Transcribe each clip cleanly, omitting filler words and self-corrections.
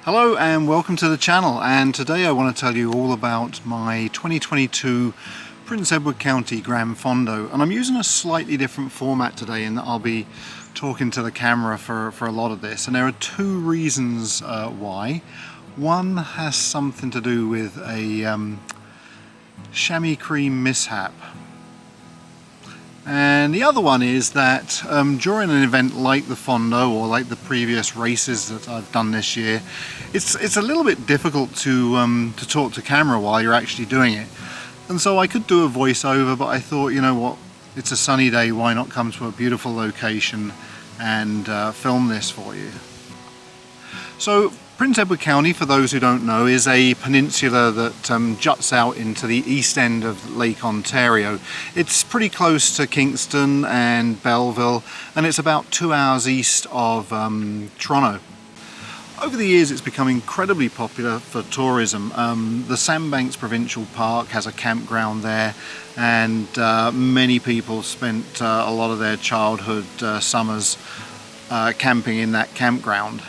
Hello and welcome to the channel, and today I want to tell you all about my 2022 Prince Edward County Gran Fondo, and I'm using a slightly different format today in that I'll be talking to the camera for a lot of this, and there are two reasons why. One has something to do with a chamois cream mishap, and the other one is that during an event like the Fondo or like the previous races that I've done this year, it's a little bit difficult to talk to camera while you're actually doing it. And so I could do a voiceover, but I thought, you know what, it's a sunny day, why not come to a beautiful location and film this for you. So Prince Edward County, for those who don't know, is a peninsula that juts out into the east end of Lake Ontario. It's pretty close to Kingston and Belleville, and it's about 2 hours east of Toronto. Over the years it's become incredibly popular for tourism. The Sandbanks Provincial Park has a campground there, and many people spent a lot of their childhood summers camping in that campground.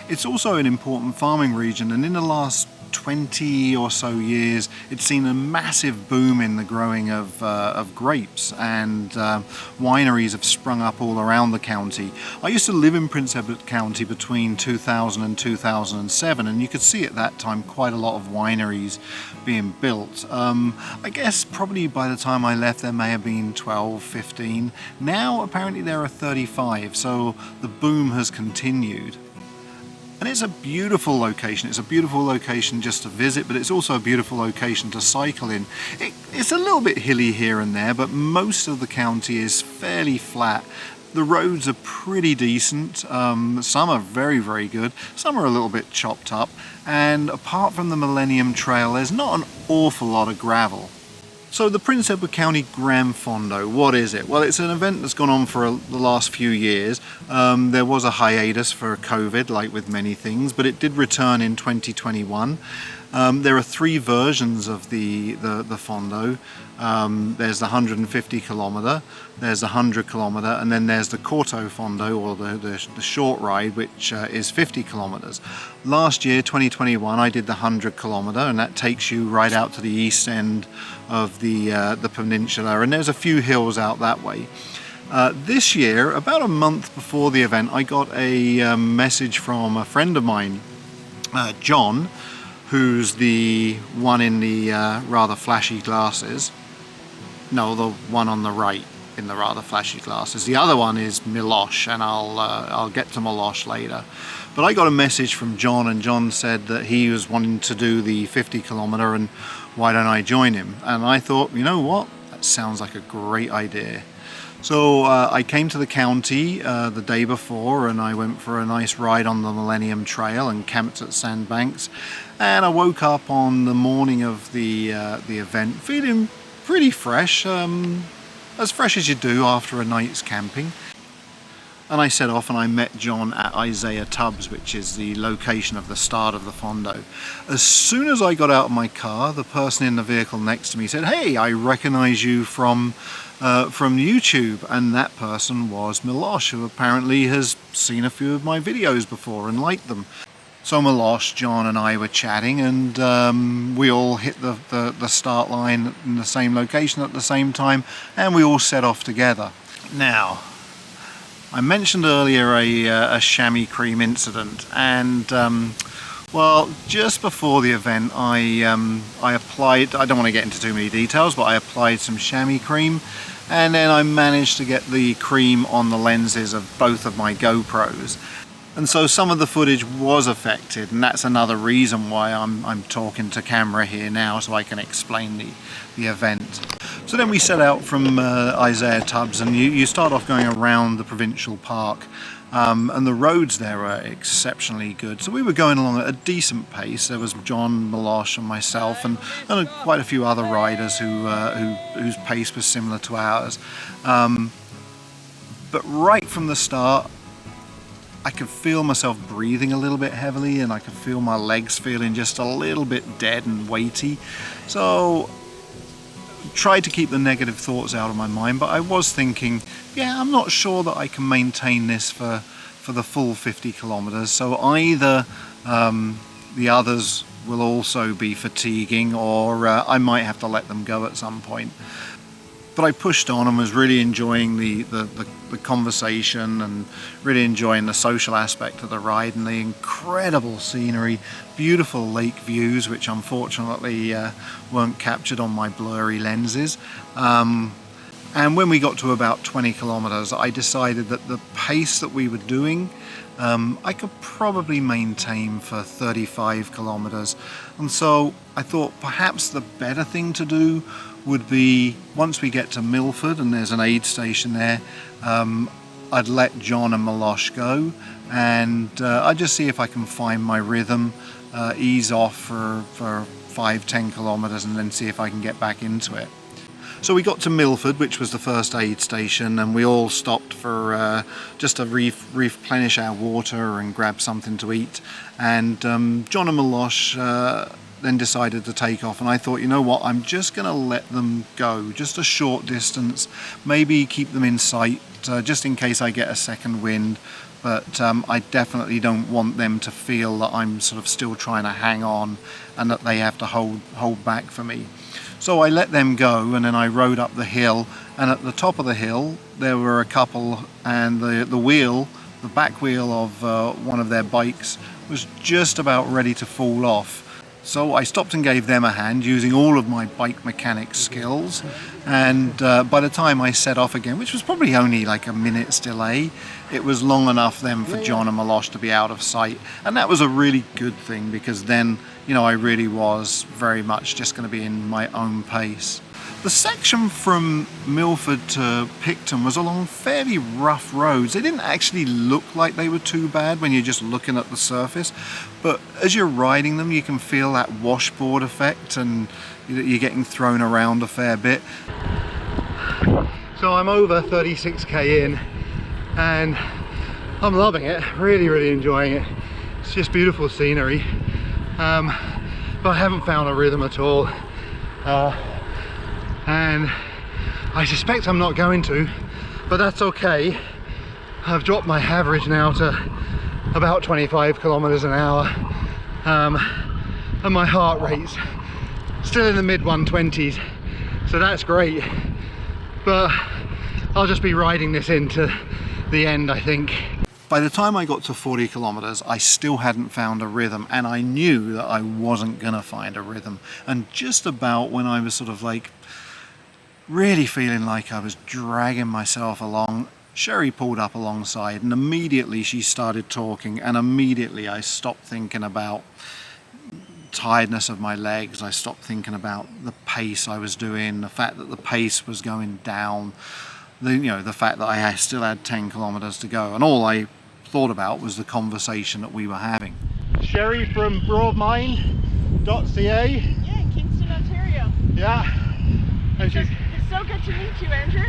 It's also an important farming region, and in the last 20 or so years it's seen a massive boom in the growing of grapes, and wineries have sprung up all around the county. I used to live in Prince Edward County between 2000 and 2007, and you could see at that time quite a lot of wineries being built. I guess probably by the time I left there may have been 12, 15. Now apparently there are 35, so the boom has continued. And it's a beautiful location. It's a beautiful location just to visit, but it's also a beautiful location to cycle in. It's a little bit hilly here and there, but most of the county is fairly flat. The roads are pretty decent. Some are very, very good. Some are a little bit chopped up. And apart from the Millennium Trail, there's not an awful lot of gravel. So the Prince Edward County Gran Fondo, what is it? Well, it's an event that's gone on for the last few years. There was a hiatus for COVID, like with many things, but it did return in 2021. There are three versions of the Fondo. There's the 150 kilometer, there's the 100 kilometer, and then there's the Corto Fondo, or the short ride, which is 50 kilometers. Last year, 2021, I did the 100 kilometer, and that takes you right out to the east end of the peninsula, and there's a few hills out that way. This year, about a month before the event, I got a message from a friend of mine, John, who's the one in the rather flashy glasses. No, the one on the right in the rather flashy glasses. The other one is Milos, and I'll get to Milos later. But I got a message from John, and John said that he was wanting to do the 50 kilometer, and why don't I join him? And I thought, you know what, that sounds like a great idea. So I came to the county the day before, and I went for a nice ride on the Millennium Trail and camped at Sandbanks. And I woke up on the morning of the event feeling pretty fresh, as fresh as you do after a night's camping. And I set off and I met John at Isaiah Tubbs, which is the location of the start of the Fondo. As soon as I got out of my car, the person in the vehicle next to me said, "Hey, I recognize you from YouTube," and that person was Milos, who apparently has seen a few of my videos before and liked them. So Milos, John and I were chatting, and we all hit the start line in the same location at the same time, and we all set off together. Now, I mentioned earlier a chamois cream incident, and well, just before the event I applied, I don't want to get into too many details, but I applied some chamois cream, and then I managed to get the cream on the lenses of both of my GoPros. And so some of the footage was affected, and that's another reason why I'm talking to camera here now, so I can explain the event. So then we set out from Isaiah Tubbs, and you start off going around the provincial park, and the roads there are exceptionally good. So we were going along at a decent pace. There was John, Milos and myself, and quite a few other riders whose pace was similar to ours. But right from the start, I could feel myself breathing a little bit heavily, and I could feel my legs feeling just a little bit dead and weighty. So tried to keep the negative thoughts out of my mind, but I was thinking, yeah, I'm not sure that I can maintain this for the full 50 kilometers. So either The others will also be fatiguing, or I might have to let them go at some point. But I pushed on and was really enjoying the conversation and really enjoying the social aspect of the ride and the incredible scenery, beautiful lake views, which unfortunately weren't captured on my blurry lenses. And when we got to about 20 kilometers, I decided that the pace that we were doing, I could probably maintain for 35 kilometers. And so I thought perhaps the better thing to do would be, once we get to Milford and there's an aid station there, I'd let John and Milos go, and I'd just see if I can find my rhythm, ease off for 5-10 kilometers, and then see if I can get back into it. So we got to Milford, which was the first aid station, and we all stopped for just to replenish our water and grab something to eat. And John and Milos then decided to take off, and I thought, you know what, I'm just going to let them go just a short distance, maybe keep them in sight just in case I get a second wind, but I definitely don't want them to feel that I'm sort of still trying to hang on and that they have to hold back for me. So I let them go, and then I rode up the hill, and at the top of the hill there were a couple, and the back wheel of one of their bikes was just about ready to fall off. So I stopped and gave them a hand using all of my bike mechanic skills, and by the time I set off again, which was probably only like a minute's delay, it was long enough then for John and Milos to be out of sight, and that was a really good thing, because then, you know, I really was very much just going to be in my own pace. The section from Milford to Picton was along fairly rough roads. They didn't actually look like they were too bad when you're just looking at the surface, but as you're riding them you can feel that washboard effect, and you're getting thrown around a fair bit. So I'm over 36k in, and I'm loving it, really enjoying it. It's just beautiful scenery, but I haven't found a rhythm at all. And I suspect I'm not going to, but that's okay. I've dropped my average now to about 25 kilometers an hour, and my heart rate's still in the mid 120s, so that's great. But I'll just be riding this into the end, I think. By the time I got to 40 kilometers, I still hadn't found a rhythm, and I knew that I wasn't gonna find a rhythm. And just about when I was sort of like really feeling like I was dragging myself along, Sherry pulled up alongside, and immediately she started talking, and immediately I stopped thinking about tiredness of my legs. I stopped thinking about the pace I was doing, the fact that the pace was going down, the fact that I still had 10 kilometers to go, and all I thought about was the conversation that we were having. Sherry from broadmind.ca. Yeah, in Kingston, Ontario. Yeah. And it's so good to meet you, Andrew.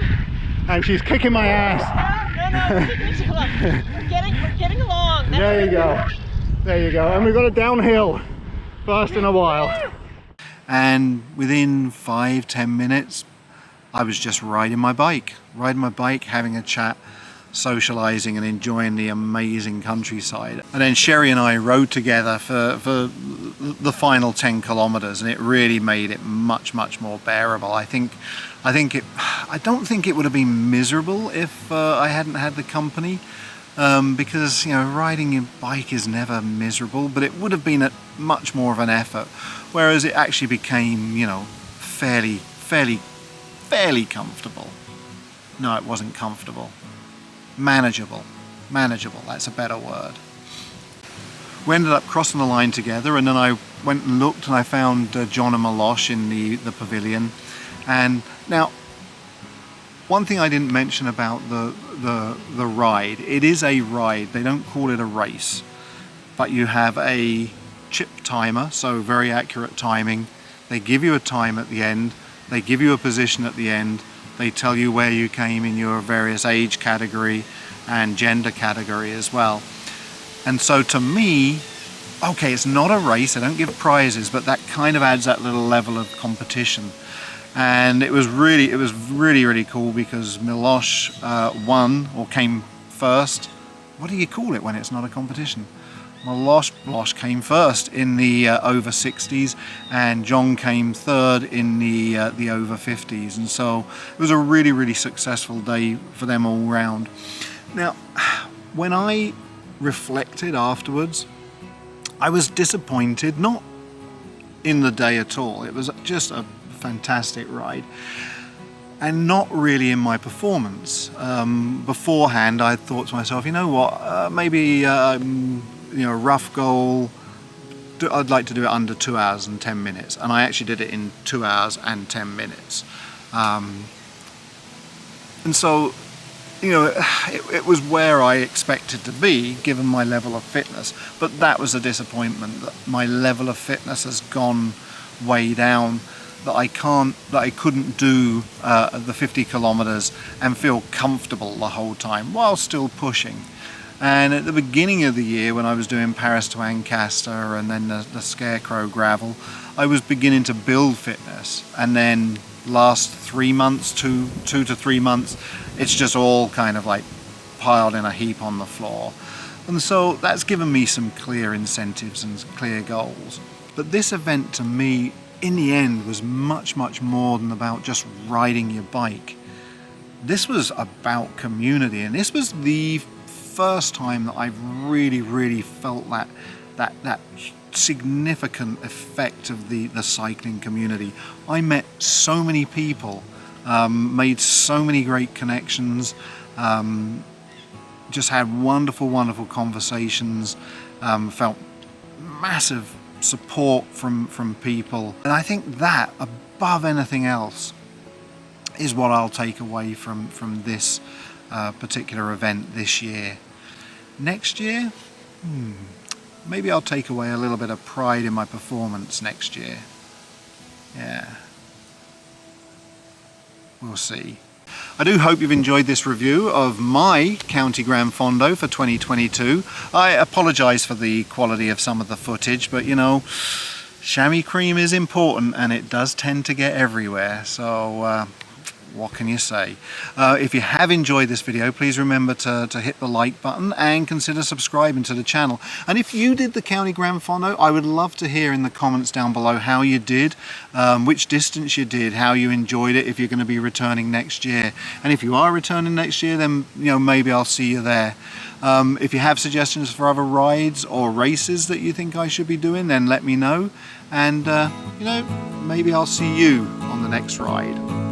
And she's kicking my ass. No, we're getting along. That's there you go. There you go. And we've got a downhill. First in a while. And within 5-10 minutes, I was just riding my bike, having a chat, socializing and enjoying the amazing countryside. And then Sherry and I rode together for the final 10 kilometers, and it really made it much more bearable. I don't think it would have been miserable if I hadn't had the company, because, you know, riding your bike is never miserable, but it would have been much more of an effort, whereas it actually became, you know, fairly comfortable. No, it wasn't comfortable. Manageable, that's a better word. We ended up crossing the line together, and then I went and looked, and I found John and Milos in the pavilion. And now, one thing I didn't mention about the ride, it is a ride, they don't call it a race, but you have a chip timer, so very accurate timing. They give you a time at the end, they give you a position at the end, they tell you where you came in your various age category and gender category as well. And so to me, okay, it's not a race, I don't give prizes, but that kind of adds that little level of competition. And it was really cool, because Milos won, or came first. What do you call it when it's not a competition? Milos came first in the over 60s, and John came third in the over 50s, and so it was a really successful day for them all round. Now, when I reflected afterwards, I was disappointed, not in the day at all. It was just a fantastic ride, and not really in my performance. Beforehand, I thought to myself, you know what, maybe rough goal, I'd like to do it under 2 hours and 10 minutes, and I actually did it in 2 hours and 10 minutes. And so, it was where I expected to be given my level of fitness, but that was a disappointment, that my level of fitness has gone way down, that I couldn't do the 50 kilometers and feel comfortable the whole time while still pushing. And at the beginning of the year, when I was doing Paris to Ancaster and then the Scarecrow gravel, I was beginning to build fitness, and then last 3 months, 2 to 3 months, it's just all kind of like piled in a heap on the floor. And so that's given me some clear incentives and clear goals. But this event to me, in the end, was much more than about just riding your bike. This was about community, and this was the first time that I've really felt that significant effect of the cycling community. I met so many people, made so many great connections, just had wonderful conversations, felt massive support from people, and I think that above anything else is what I'll take away from this particular event this year. Next year, maybe I'll take away a little bit of pride in my performance next year. Yeah, we'll see. I do hope you've enjoyed this review of my County Gran Fondo for 2022. I apologise for the quality of some of the footage, but chamois cream is important and it does tend to get everywhere, so what can you say? If you have enjoyed this video, please remember to hit the like button and consider subscribing to the channel. And if you did the County Gran Fondo, I would love to hear in the comments down below how you did, which distance you did, how you enjoyed it, if you're going to be returning next year. And if you are returning next year, then maybe I'll see you there. If you have suggestions for other rides or races that you think I should be doing, then let me know. And maybe I'll see you on the next ride.